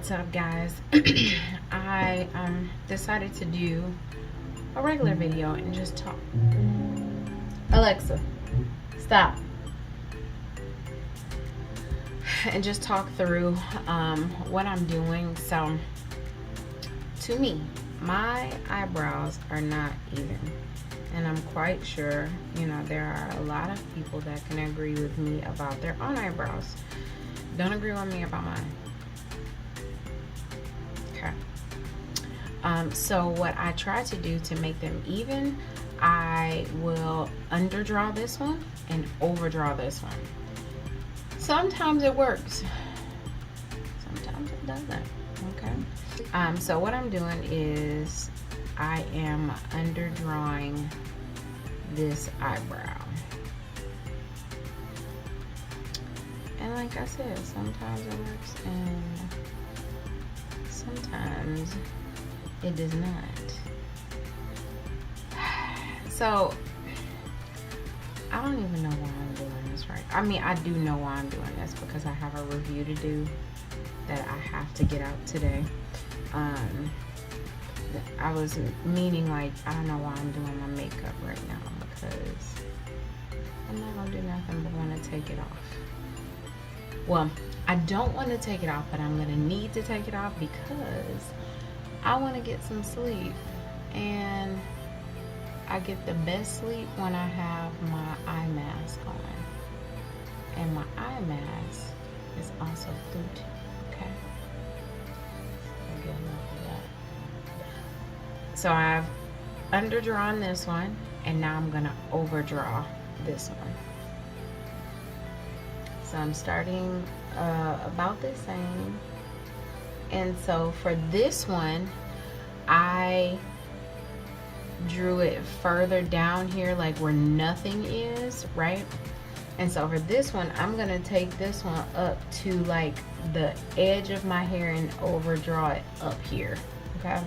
What's up, guys? I decided to do a regular video and just talk. Alexa, stop. And just talk through what I'm doing. So, to me, my eyebrows are not even. And I'm quite sure, there are a lot of people that can agree with me about their own eyebrows. Don't agree with me about mine. Okay. So what I try to do to make them even, I will underdraw this one and overdraw this one. Sometimes it works. Sometimes it doesn't. Okay. So what I'm doing is I am underdrawing this eyebrow. And like I said, sometimes it works and sometimes it does not. So I don't even know why I'm doing this right. I mean, I do know why I'm doing this because I have a review to do that I have to get out today. I was meaning, like, I don't know why I'm doing my makeup right now because I'm not gonna do nothing but want to take it off. Well, I don't want to take it off, but I'm gonna need to take it off because I want to get some sleep, and I get the best sleep when I have my eye mask on, and my eye mask is also fluted. Okay, I'll get enough of that. So I've underdrawn this one, and now I'm gonna overdraw this one. So I'm starting about the same. And so for this one, I drew it further down here, like where nothing is, right? And so for this one, I'm gonna take this one up to like the edge of my hair and overdraw it up here, okay?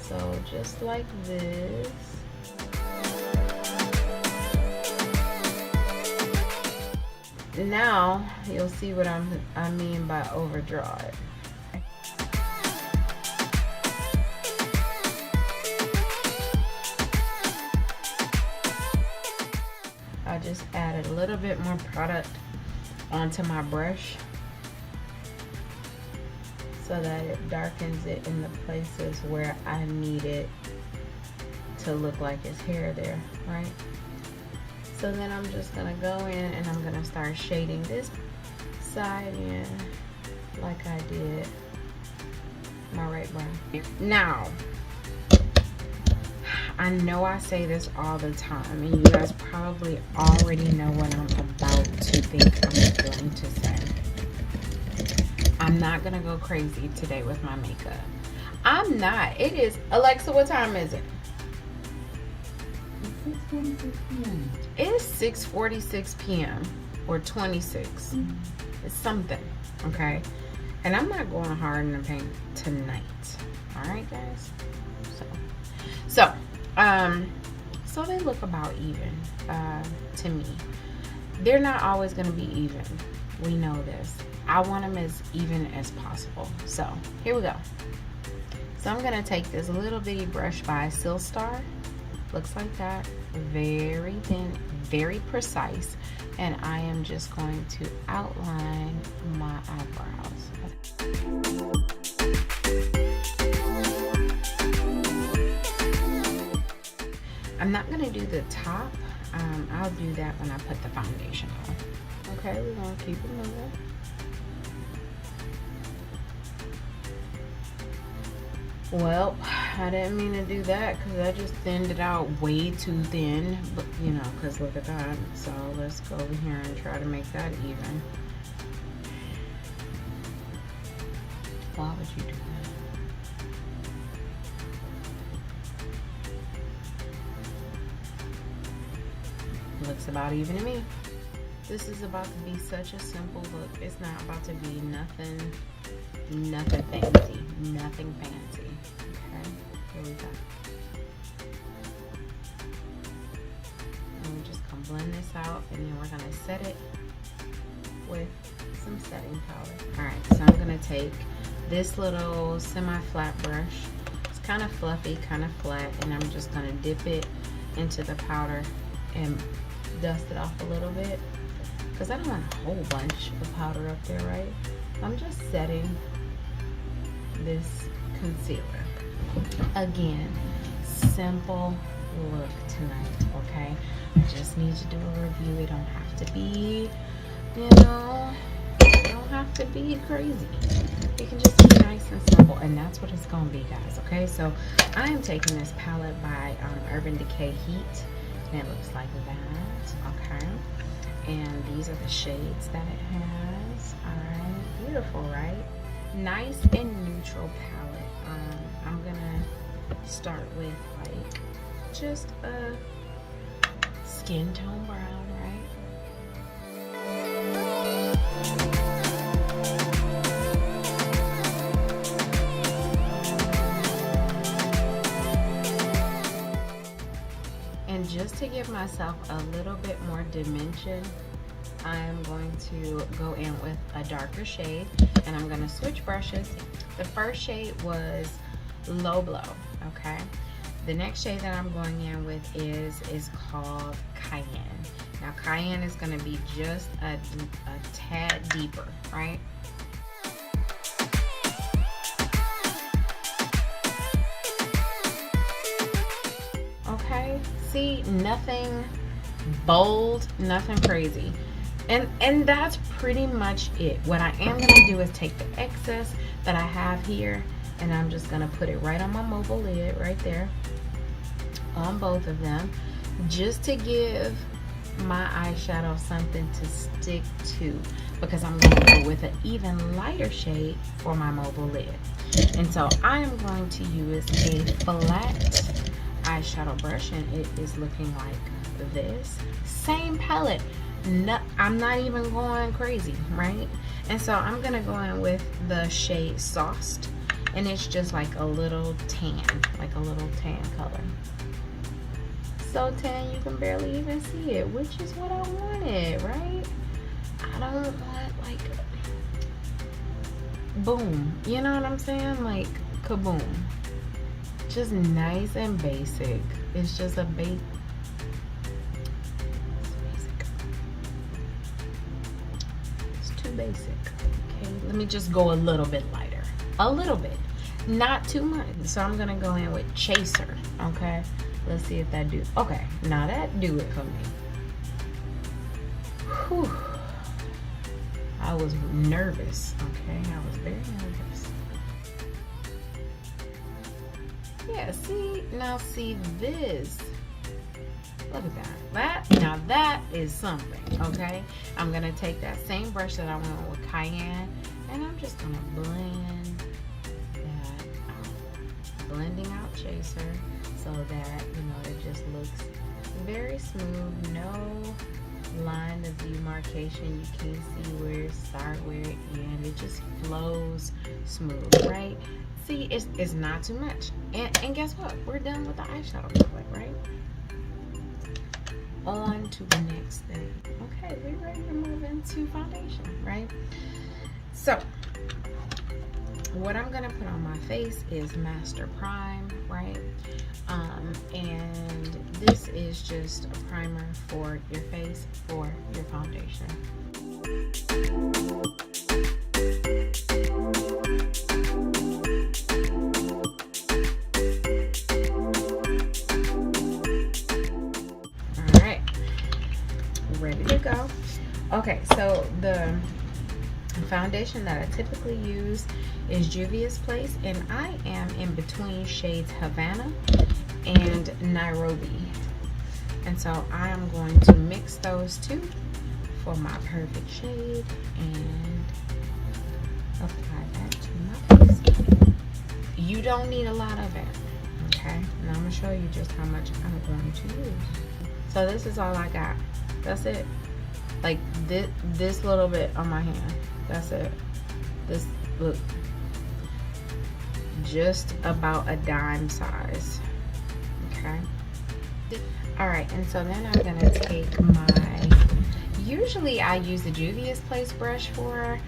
So just like this. Now you'll see what I mean by overdraw it. I just added a little bit more product onto my brush so that it darkens it in the places where I need it to look like it's hair there, right? So then I'm just gonna go in and I'm gonna start shading this side in like I did my right brow. Now, I know I say this all the time, and you guys probably already know what I'm about to think I'm going to say. I'm not gonna go crazy today with my makeup. I'm not. It is, Alexa, what time is it? It is 6:46 p.m. or 26. It's something, okay? And I'm not going hard in the paint tonight. All right, guys? So they look about even to me. They're not always going to be even. We know this. I want them as even as possible. So here we go. So I'm going to take this little bitty brush by Silstar. Looks like that. Very thin, very precise. And I am just going to outline my eyebrows. I'm not going to do the top. I'll do that when I put the foundation on. Okay, we're going to keep it moving. Well, I didn't mean to do that because I just thinned it out way too thin. But, because look at that. So let's go over here and try to make that even. Why would you do that? Looks about even to me. This is about to be such a simple look. It's not about to be nothing fancy. Nothing fancy. Okay, here we go. And we're just gonna blend this out, and then we're gonna set it with some setting powder. All right, so I'm gonna take this little semi-flat brush. It's kind of fluffy, kind of flat, and I'm just gonna dip it into the powder and dust it off a little bit, because I don't want a whole bunch of powder up there, right? I'm just setting this concealer. Again, simple look tonight, okay? I just need to do a review. It don't have to be, you know, it don't have to be crazy. It can just be nice and simple, and that's what it's gonna be, guys, okay? So I am taking this palette by Urban Decay Heat, and it looks like that, okay? And these are the shades that it has. All right, beautiful, right? Nice and neutral palette. I'm gonna start with like just a skin tone brown, right? And just to give myself a little bit more dimension, I am going to go in with a darker shade, and I'm going to switch brushes. The first shade was Low Blow, okay? The next shade that I'm going in with is called Cayenne. Now Cayenne is going to be just a tad deeper, right? Okay, see, nothing bold, nothing crazy. And that's pretty much it. What I am going to do is take the excess that I have here, and I'm just going to put it right on my mobile lid right there, on both of them, just to give my eyeshadow something to stick to, because I'm going to go with an even lighter shade for my mobile lid. And so I am going to use a flat eyeshadow brush, and it is looking like this. Same palette. No, I'm not even going crazy, right? And so I'm gonna go in with the shade Sauced, and it's just like a little tan color. So tan you can barely even see it, which is what I wanted, right? I don't want like boom, you know what I'm saying? Like kaboom. Just nice and basic. It's just a basic. Basic. Okay, let me just go a little bit lighter, a little bit, not too much. So I'm gonna go in with Chaser. Okay, let's see if that do. Okay, now that do it for me. Whew. I was nervous. Okay, I was very nervous. Yeah, see, now see this. Look at that. Now that is something, okay? I'm gonna take that same brush that I went with Cayenne, and I'm just gonna blend that out. Blending out Chaser so that, you know, it just looks very smooth. No line of demarcation. You can't see where it starts, where it ends. It just flows smooth, right? See, it's not too much. And guess what? We're done with the eyeshadow palette, right? On to the next thing. Okay, we're ready to move into foundation, right? So what I'm gonna put on my face is Master Prime, right? And this is just a primer for your face for your foundation. Ready to go. Okay, so the foundation that I typically use is Juvia's Place, and I am in between shades Havana and Nairobi, and so I am going to mix those two for my perfect shade and apply that to my face. You don't need a lot of it, okay? And I'm gonna show you just how much I'm going to use. So this is all I got. That's it. Like this little bit on my hand. That's it. This, look, just about a dime size. Okay. All right, and so then I'm gonna take my. Usually I use the Juvia's Place brush for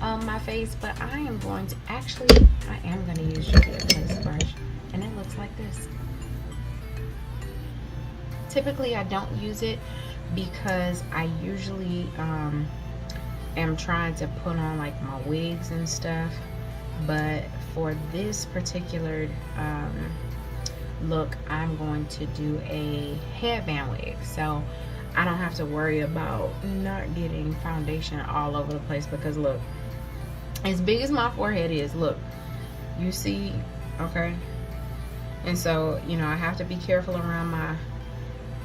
my face, but I am going to actually, I am going to use Julia Place brush, and it looks like this. Typically, I don't use it because I usually am trying to put on like my wigs and stuff, but for this particular look, I'm going to do a headband wig, so I don't have to worry about not getting foundation all over the place. Because look, as big as my forehead is, look, you see, okay? And so, you know, I have to be careful around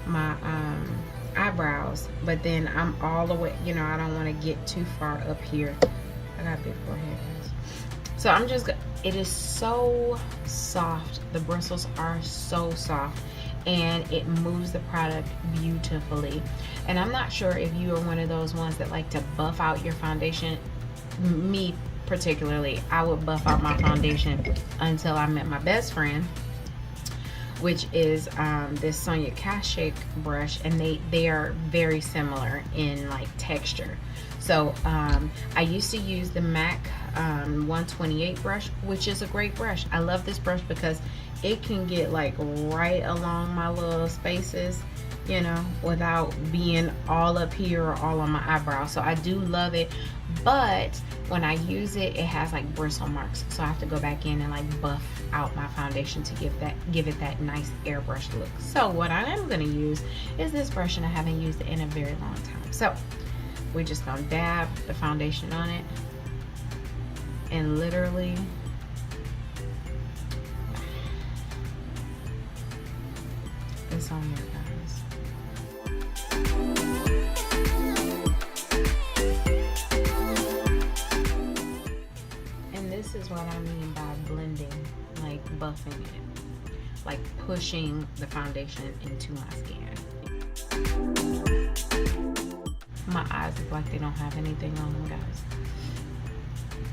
my eyebrows, but then I'm all the way, you know, I don't want to get too far up here. I got a big forehead, guys. So I'm just, it is so soft. The bristles are so soft, and it moves the product beautifully. And I'm not sure if you are one of those ones that like to buff out your foundation. Me particularly, I would buff out my foundation until I met my best friend, which is this Sonia Kashik brush, and they are very similar in like texture. So I used to use the MAC 128 brush, which is a great brush. I love this brush because it can get like right along my little spaces, you know, without being all up here or all on my eyebrow. So I do love it, but when I use it, it has like bristle marks, so I have to go back in and like buff out my foundation to give it that nice airbrush look. So what I am going to use is this brush, and I haven't used it in a very long time. So we're just going to dab the foundation on it, and literally it's on there, guys. This is what I mean by blending, like buffing it, like pushing the foundation into my skin. My eyes look like they don't have anything on them, guys.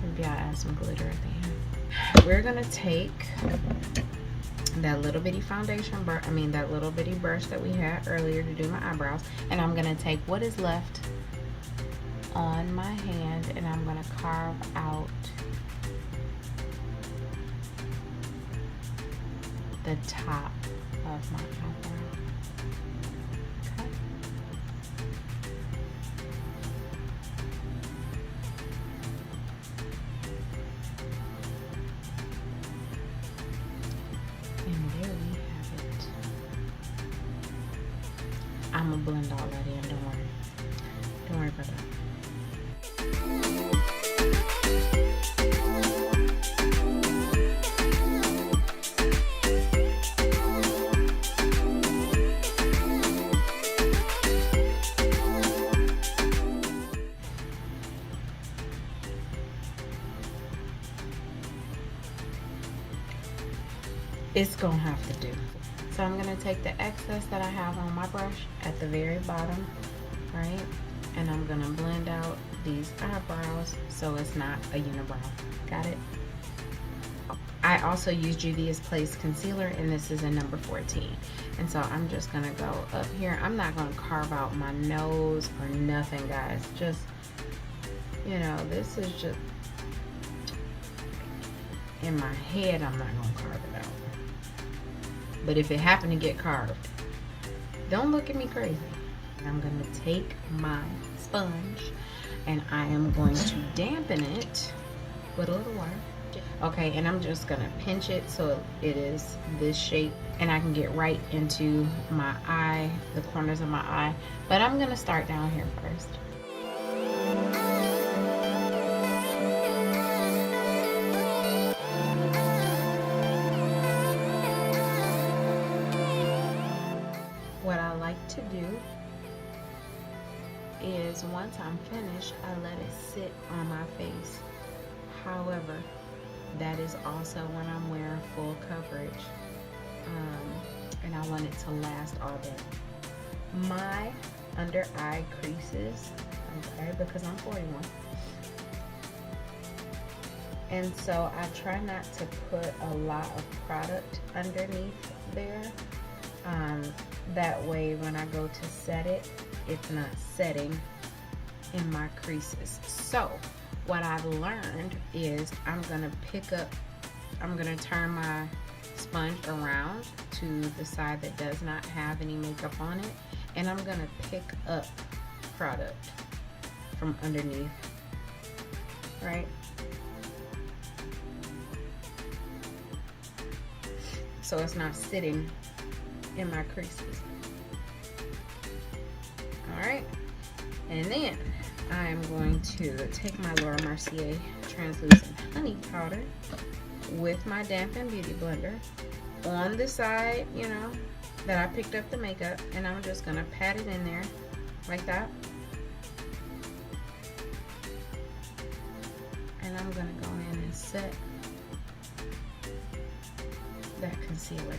Maybe I'll add some glitter at the end. We're gonna take that little bitty foundation brush, that little bitty brush that we had earlier to do my eyebrows, and I'm gonna take what is left on my hand, and I'm gonna carve out the top of my eyebrow. Okay. And there we have it. I'm gonna blend all that in, don't worry. Don't worry about that. It's gonna have to do. So I'm gonna take the excess that I have on my brush at the very bottom, right? And I'm gonna blend out these eyebrows so it's not a unibrow. Got it? I also use Juvia's Place concealer, and this is a number 14. And so I'm just gonna go up here. I'm not gonna carve out my nose or nothing, guys. Just, you know, this is just, in my head, I'm not gonna carve it out. But if it happened to get carved, don't look at me crazy. I'm gonna take my sponge, and I am going to dampen it with a little water. Okay, and I'm just gonna pinch it so it is this shape, and I can get right into my eye, the corners of my eye. But I'm gonna start down here first. What I like to do is once I'm finished, I let it sit on my face. However, that is also when I'm wearing full coverage, and I want it to last all day. My under eye creases, okay, because I'm 41, and so I try not to put a lot of product underneath there. That way when I go to set it, it's not setting in my creases. So what I've learned is I'm gonna turn my sponge around to the side that does not have any makeup on it, and I'm gonna pick up product from underneath, right? So it's not sitting in my creases. All right, and then I'm going to take my Laura Mercier translucent honey powder with my dampened beauty blender on the side, you know, that I picked up the makeup, and I'm just gonna pat it in there like that. And I'm gonna go in and set that concealer.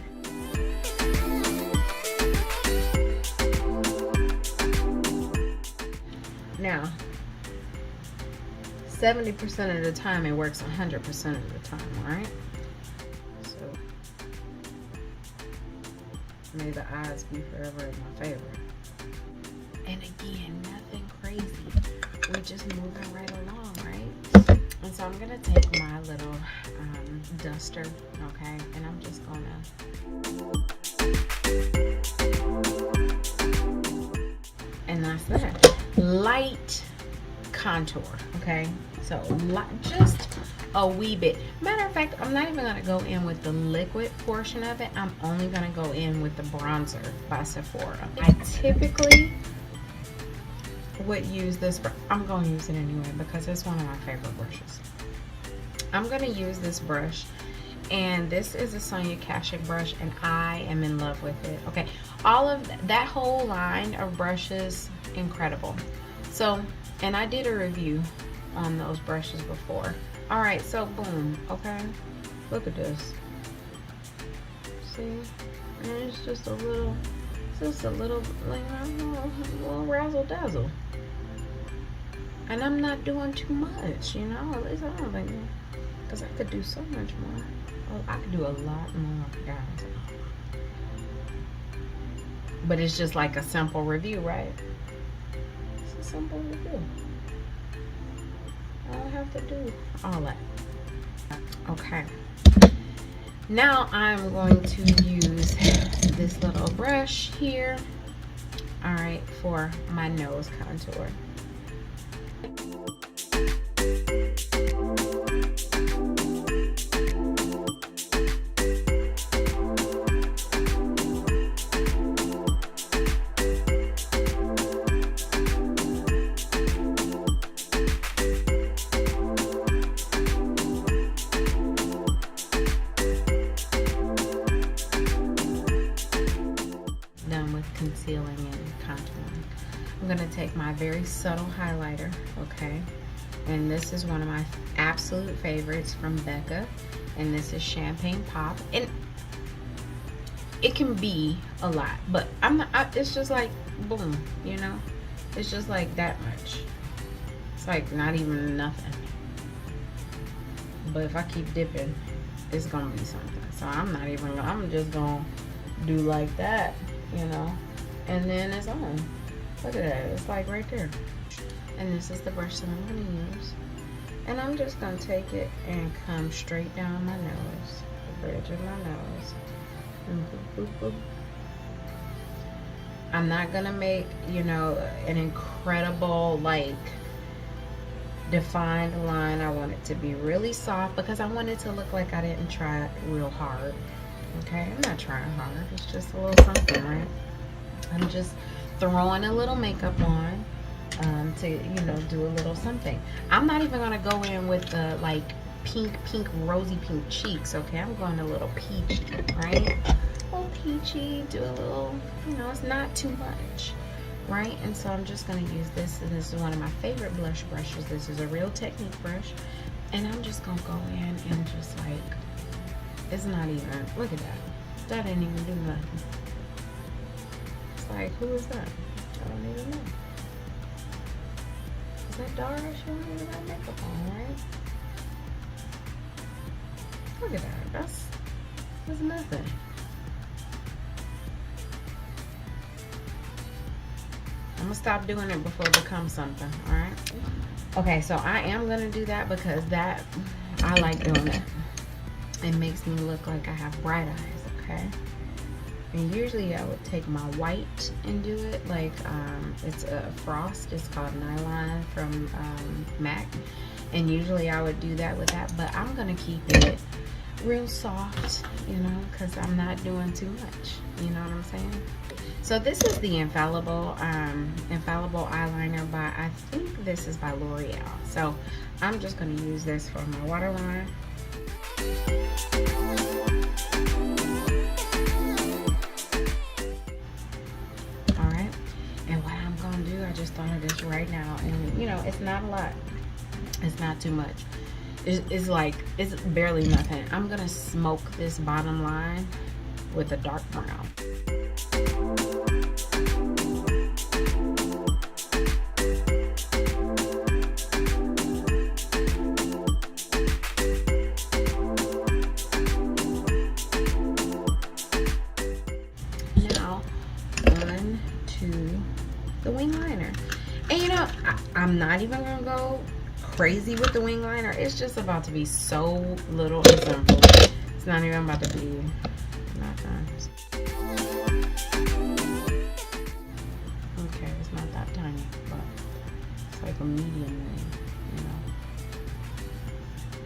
Now, 70% of the time it works 100% of the time, alright? So, may the odds be forever in my favor. And again, nothing crazy. We're just moving right along, right? And so I'm gonna take my little duster, okay? And I'm just gonna, and that's that. Light contour, okay? So just a wee bit. Matter of fact, I'm not even gonna go in with the liquid portion of it. I'm only gonna go in with the bronzer by Sephora. I typically would use this, I'm gonna use it anyway because it's one of my favorite brushes. I'm gonna use this brush, and this is a Sonia Kashuk brush, and I am in love with it. Okay, all of that whole line of brushes, incredible. So, and I did a review on those brushes before. All right, so boom, okay, look at this. See, and it's just a little, like a little razzle dazzle. And I'm not doing too much, you know. At least I don't think, because I could do so much more. Oh, I could do a lot more, guys. But it's just like a simple review, right? It's a simple review. I don't have to do all that. Okay. Now I'm going to use this little brush here, all right, for my nose contour. Concealing and contouring. I'm going to take my very subtle highlighter, okay, and this is one of my absolute favorites from Becca, and this is Champagne Pop, and it can be a lot, but I'm not, it's just like boom, you know, it's just like that much. It's like not even nothing, but if I keep dipping, it's gonna be something. So I'm not even gonna, I'm just gonna do like that, you know, and then it's on. Look at that, it's like right there. And this is the brush that I'm gonna use, and I'm just gonna take it and come straight down my nose, the bridge of my nose, and boop, boop, boop. I'm not gonna make, you know, an incredible like defined line. I want it to be really soft because I want it to look like I didn't try it real hard. Okay, I'm not trying hard, it's just a little something, right? I'm just throwing a little makeup on to, you know, do a little something. I'm not even gonna go in with the like pink, rosy pink cheeks, okay? I'm going a little peach, right? A little peachy, do a little, you know, it's not too much, right? And so I'm just gonna use this, and this is one of my favorite blush brushes. This is a Real Technique brush, and I'm just gonna go in and just like, it's not even, look at that. That didn't even do nothing. It's like, who is that? I don't even know. Is that Dara? She don't even have makeup on, right? Look at that. That's nothing. I'm gonna stop doing it before it becomes something, alright? Okay, so I am gonna do that because that, I like doing it. It makes me look like I have bright eyes, okay? And usually I would take my white and do it, like it's a frost, it's called Nylon from MAC. And usually I would do that with that, but I'm gonna keep it real soft, you know, because I'm not doing too much, you know what I'm saying? So this is the Infallible eyeliner by, I think this is by L'Oreal. So I'm just gonna use this for my waterline. Alright, and what I'm gonna do, I just thought of this right now, and you know, it's not a lot. It's not too much. It's like, it's barely nothing. I'm gonna smoke this bottom line with a dark brown. Now, on to the wing liner. And you know, I'm not even gonna go crazy with the wing liner. It's just about to be so little and simple. It's not even about to be nothing. Okay, it's not that tiny, but it's like a medium wing, you know.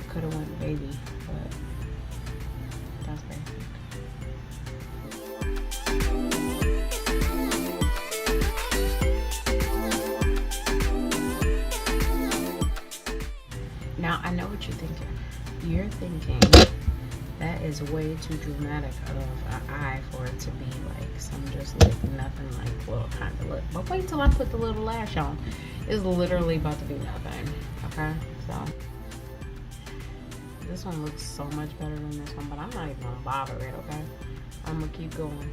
Could have went baby, but that's basic. Now, I know what you're thinking. You're thinking that is way too dramatic of an eye for it to be like some just like nothing, like little kind of look. But wait till I put the little lash on. It's literally about to be nothing. Okay, so this one looks so much better than this one, but I'm not even gonna bother it. Okay, I'm gonna keep going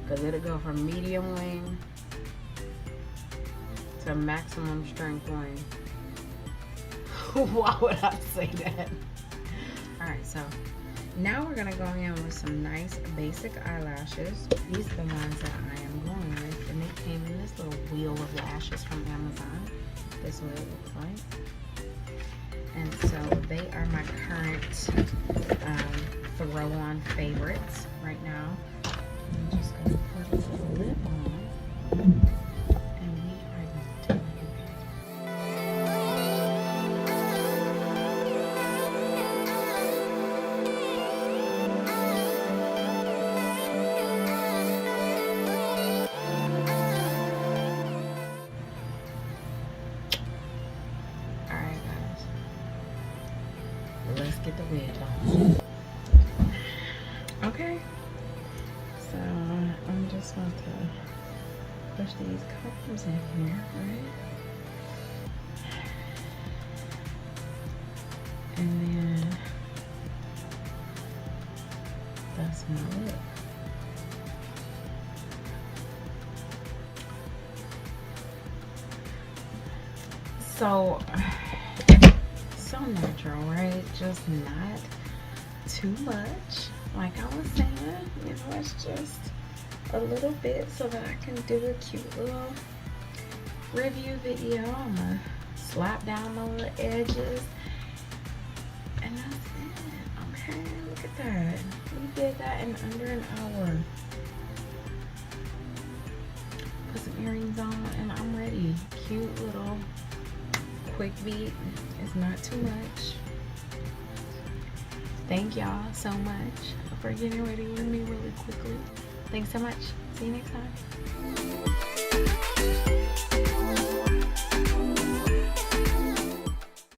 because it'll go from medium wing to maximum strength wing. Why would I say that? Alright, so now we're gonna go in with some nice basic eyelashes. These are the ones that I am going with, and they came in this little wheel of lashes from Amazon. This is what it looks like. And so they are my current throw-on favorites right now. I'm just gonna put a little lip on. Let's get the wig on. Okay, so I'm just going to push these colors in here, right? And then that's my lip. So natural, right? Just not too much. Like I was saying, you know, it's just a little bit so that I can do a cute little review video. I'm gonna slap down my little edges, and that's it. Okay, look at that. We did that in under an hour. Put some earrings on, and I'm ready. Cute little quick beat. It's not too much. Thank y'all so much for getting ready with me really quickly. Thanks so much. See you next time.